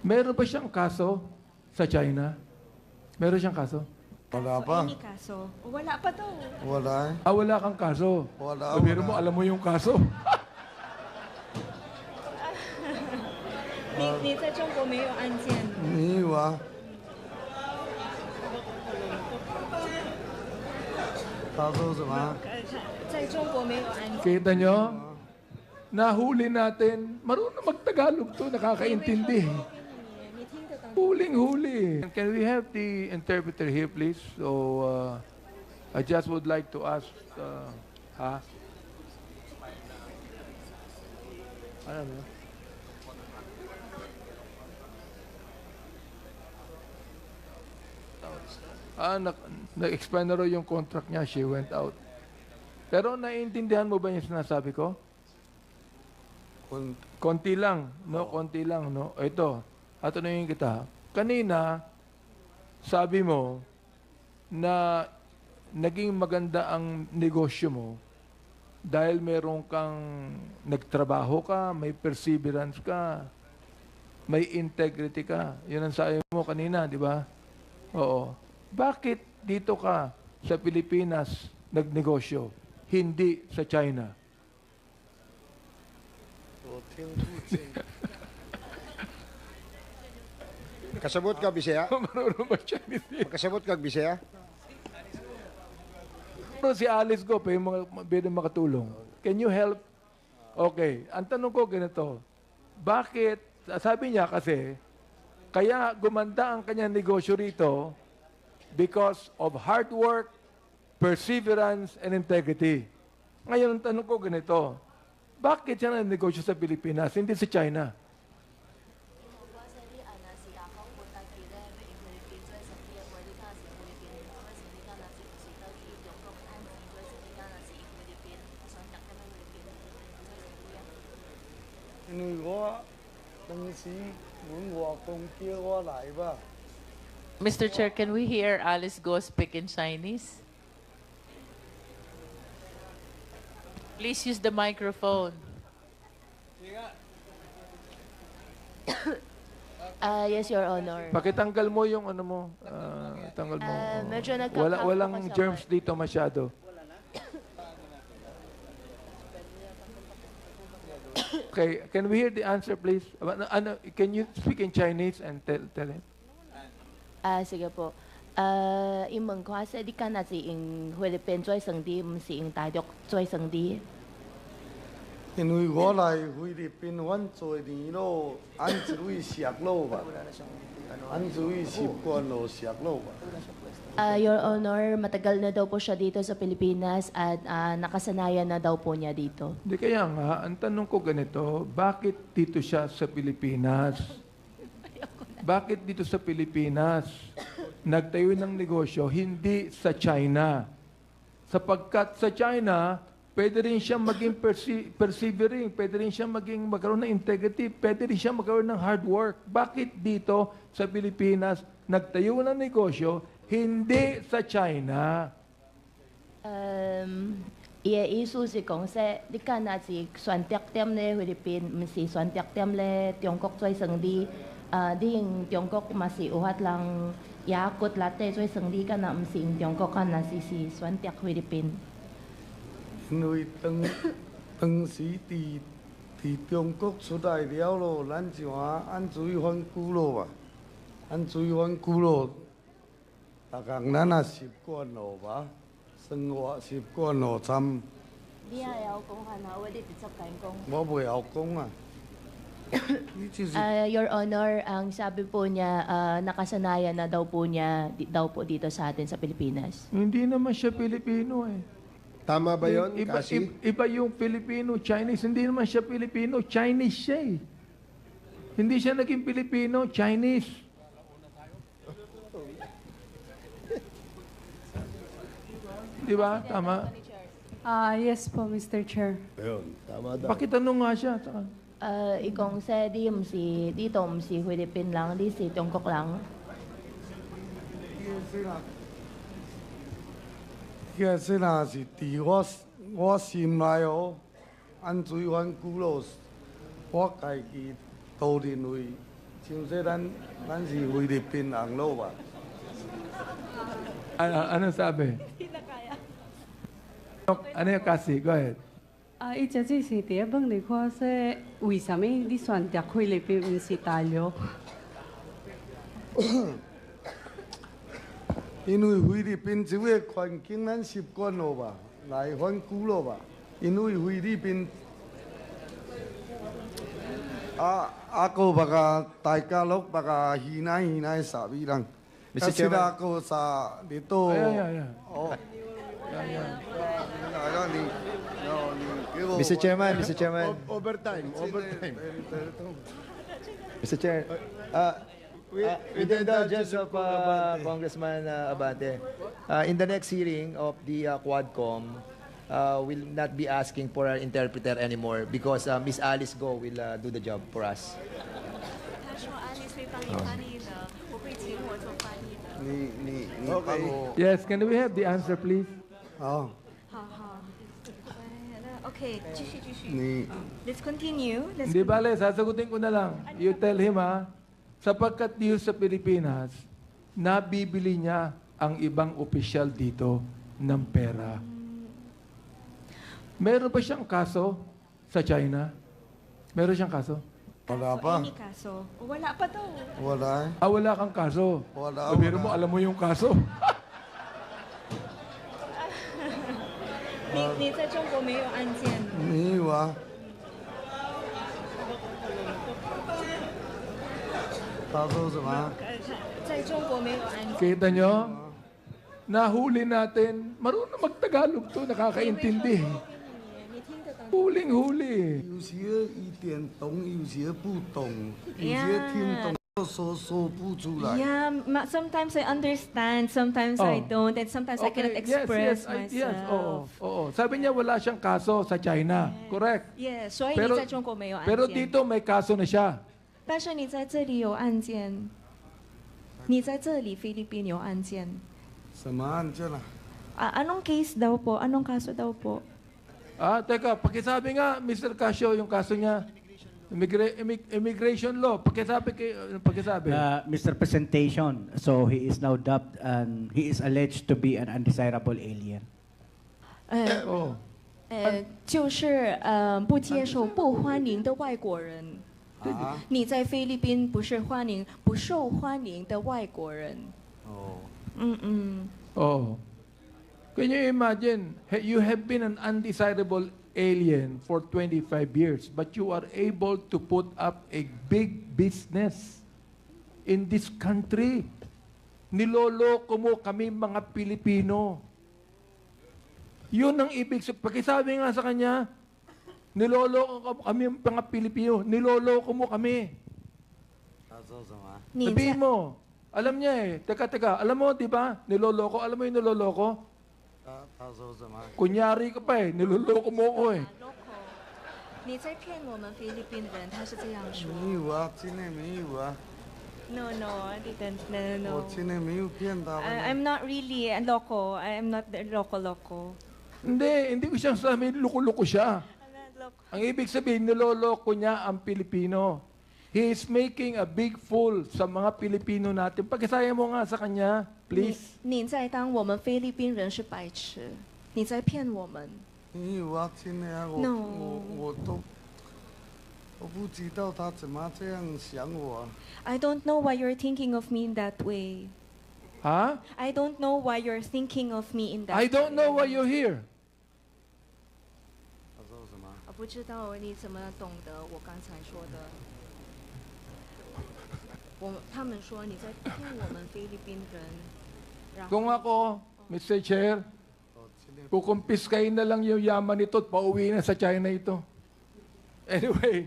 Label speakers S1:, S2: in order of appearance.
S1: Meron ba siyang kaso sa China? Meron siyang kaso?
S2: Wala
S3: Kaso,
S2: pa.
S3: any kaso. Wala pa daw.
S2: Wala eh.
S1: Wala kang kaso.
S2: Wala,
S1: Sabihin
S2: wala.
S1: mo, alam mo yung kaso.
S3: 你在中国没有案件？
S2: Ni wa. Kaso sama.
S3: 在中国没有案件。
S1: Kita nyo? Nahuli natin. Marunong mag-Tagalog to, nakakaintindi.
S3: 你听得懂？
S1: Huling-huli. Can we have the interpreter here, please? So, I just would like to ask, ha? Ano ba? Na-expire na raw yung contract niya. She went out. Pero naiintindihan mo ba yung sinasabi ko?
S2: Kun
S1: Konti lang, no? Konti lang, no? Ito, tatanungin kita. Kanina, sabi mo na naging maganda ang negosyo mo dahil meron kang nagtrabaho ka, may perseverance ka, may integrity ka. Yun ang sabi mo kanina, di ba? Oo. Bakit dito ka sa Pilipinas nagnegosyo, hindi sa China?
S4: Kasabot ka, Bisaya?
S1: Marunong ba Chinese?
S4: Kasabot ka, Bisaya?
S1: Pero si Alice ko, pwede makatulong. Can you help? Okay. Ang tanong ko ganito, bakit, sabi niya kasi, kaya gumanda ang kanyang negosyo rito because of hard work, perseverance, and integrity. Ngayon, ang tanong ko ganito, bakit siya nagnegosyo sa Pilipinas, hindi sa China?
S2: Ni wa. Tang si muốn wa công kia wa lại ba.
S5: Mr. Chair, can we hear Alice Go speak in Chinese? Please use the microphone.
S6: Yes, Your Honor.
S1: Pakitanggal mo yung ano mo, tanggal mo.
S6: Medyo nagkakapo
S1: Walang
S6: kasi ako.
S1: germs dito masyado. Okay, can we hear the answer, please? Can you speak in Chinese and tell him?
S6: Sige po. 英文話說你敢若是用菲律賓做生意，唔是用大陸做生意。
S2: 因為我來菲律賓阮做年咯，按一位石路吧，按一位習慣咯石路吧。
S6: Your Honor, matagal na daw po siya dito sa Pilipinas at nakasanayan na daw po niya dito.
S1: Hindi kaya nga, ang tanong ko ganito, bakit dito siya sa Pilipinas? Bakit dito sa Pilipinas nagtayo ng negosyo, hindi sa China? Sapagkat sa China, pwede rin siya maging persevering, pwede rin siya magkaroon ng integrity, pwede rin siya magkaroon ng hard work. Bakit dito sa Pilipinas nagtayo ng negosyo, hindi sa China?
S6: 伊嘅意思是講說，你敢若是選擇點咧菲律賓，唔是選擇點咧中國做生意。你用中國嘛是有法人也骨力地做生意，敢若唔是用中國，敢若是選擇菲律賓。
S2: 因為當時佇中國出來了咯，咱就按水反久咯吧，按水反久咯，逐項咱也習慣咯吧，生活習慣咯參，
S6: 你也有講下那我哋直接講講。
S2: 我袂曉講啊。你就是
S6: Your Honor, ang sabi po niya, nakasanayan na daw po niya daw po dito sa atin sa Pilipinas.
S1: Hindi naman siya Pilipino eh.
S4: Tama ba yun,
S1: Iba,
S4: Kasi?
S1: iba yung Filipino, Chinese. Hindi naman siya Pilipino, Chinese siya eh. Hindi siya naging Pilipino, Chinese. Di ba? Tama.
S7: Yes po, Mr. Chair.
S4: Ayun, tama daw.
S1: Pakitanong nga siya. Saka,
S6: Ikong sa di唔是dito唔是菲律賓lang，di si Tiongkok lang。
S2: 個說若是佇我心內哦，按水反久咯，我家己都認為像说咱是菲律宾红佬吧？
S1: Ano sabi? Ano yung kasi? Go ahead.
S7: 伊只只是第一问你看说，为什么你选择菲律宾不是大陆？
S2: 因为菲律宾这个环境咱习惯了吧，来反久了吧。因为菲律宾ako baka Tagalog baka hinay sabi lang.
S4: Mr.
S2: Kasi
S4: Chairman.
S2: ako sa dito.
S1: Ayan.
S2: Oh.
S4: Mr. Chairman, Mr. Chairman.
S2: Overtime.
S8: Mr. Chair, with the indulgence of Congressman Abante, in the next hearing of the Quadcom, we'll not be asking for an interpreter anymore because Miss Alice Go will do the job for us.
S3: 他说安利会帮你翻译的，我会请我做翻译的。
S2: 你
S4: Okay.
S2: 帮我
S1: Yes, can we have the answer, please?
S2: 好，
S3: 好好，那 OK，继续。
S2: 你
S3: Let's continue. Let's
S1: Hindi bale, sasagutin ko na lang. You tell him sapagkat dito sa Pilipinas, nabibili niya ang ibang opisyal dito ng pera. Meron ba siyang kaso sa China? Meron siyang kaso?
S2: wala
S3: Kaso,
S2: pa.
S3: any kaso? Wala pa daw.
S2: Wala.
S1: Wala kang kaso.
S2: Wala,
S1: Pero mo,
S2: wala.
S1: alam mo yung kaso.
S3: 你在中国没有案件？
S2: 没有啊。他说什么？
S3: 在中国没有案件。
S1: Kita nyo? Nahuli natin. Marunong mag-Tagalog to, nakakaintindi.
S3: 你听得懂？
S1: Huling-huli.
S2: 有些一点懂，有些不懂，有些听懂说不出来。
S3: Yeah, sometimes I understand, sometimes I
S1: Oh.
S3: don't, and sometimes I cannot express myself.
S1: Yes, oo. Sabi niya wala siyang kaso sa China. Correct.
S3: Yeah, 所以
S1: Pero-
S3: 你在中国没有案件。
S1: Pero dito may kaso na siya.
S3: 但是你在这里有案件，你在这里菲律宾有案件。
S2: 什么案件啊？
S3: Anong case daw po? Anong kaso daw po?
S1: Teka, pakisabi nga, Mr. Casio, yung kaso niya. Immigration law. Pakisabi.
S9: Misrepresentation. So he is now dubbed and he is alleged to be an undesirable alien.
S1: 哦。
S3: 就是不接受、不欢迎的外国人。
S2: 啊？
S3: 你在菲律宾不是不受欢迎的外国人。
S2: 哦，Oh.
S1: Can you imagine, you have been an undesirable alien for 25 years, but you are able to put up a big business in this country. Niloloko mo kami mga Pilipino. Yun ang ibig sabihin. Pakisabi nga sa kanya, niloloko kami mga Pilipino. Niloloko mo kami.
S2: 他说什么？
S3: 你
S1: Sabihin mo, alam niya eh. Teka, alam mo, di ba? Niloloko. Alam mo yung niloloko?
S2: 他说什么？
S1: Kunyari ka pa eh. Niloloko mo ko eh.
S3: 你在骗我们菲律宾人，他是这样说。
S2: 没有啊，真的没有啊，
S3: No, I didn't. No.
S2: 我真的没有骗他们。
S3: I'm not really a loco. I'm not the loco.
S1: Hindi ko siyang sabi, loko-loko siya.
S3: I'm not loco.
S1: Ang ibig sabihin, niloloko niya ang Pilipino. He is making a big fool sa mga Pilipino natin. Pagkasaya mo nga sa kanya, please.
S3: 你在当我们菲律宾人是白痴，你在骗我们。
S2: 没有啊，真的啊，
S3: No.
S2: 我不知道他怎么这样想我啊。
S3: I don't know why you're thinking of me in that way.
S1: Ha?
S3: I don't know why you're thinking of me in that
S1: I don't know why
S3: way.
S1: you're here.
S2: 他说什么？
S3: 我不知道你怎么懂得我刚才说的。他们说你在骗我们菲律宾人。然后
S1: Kung ako, Mr. Chair,
S2: 哦，真的。
S1: kukumpiskain na lang yung yaman nito at pauwi na sa China ito. Anyway,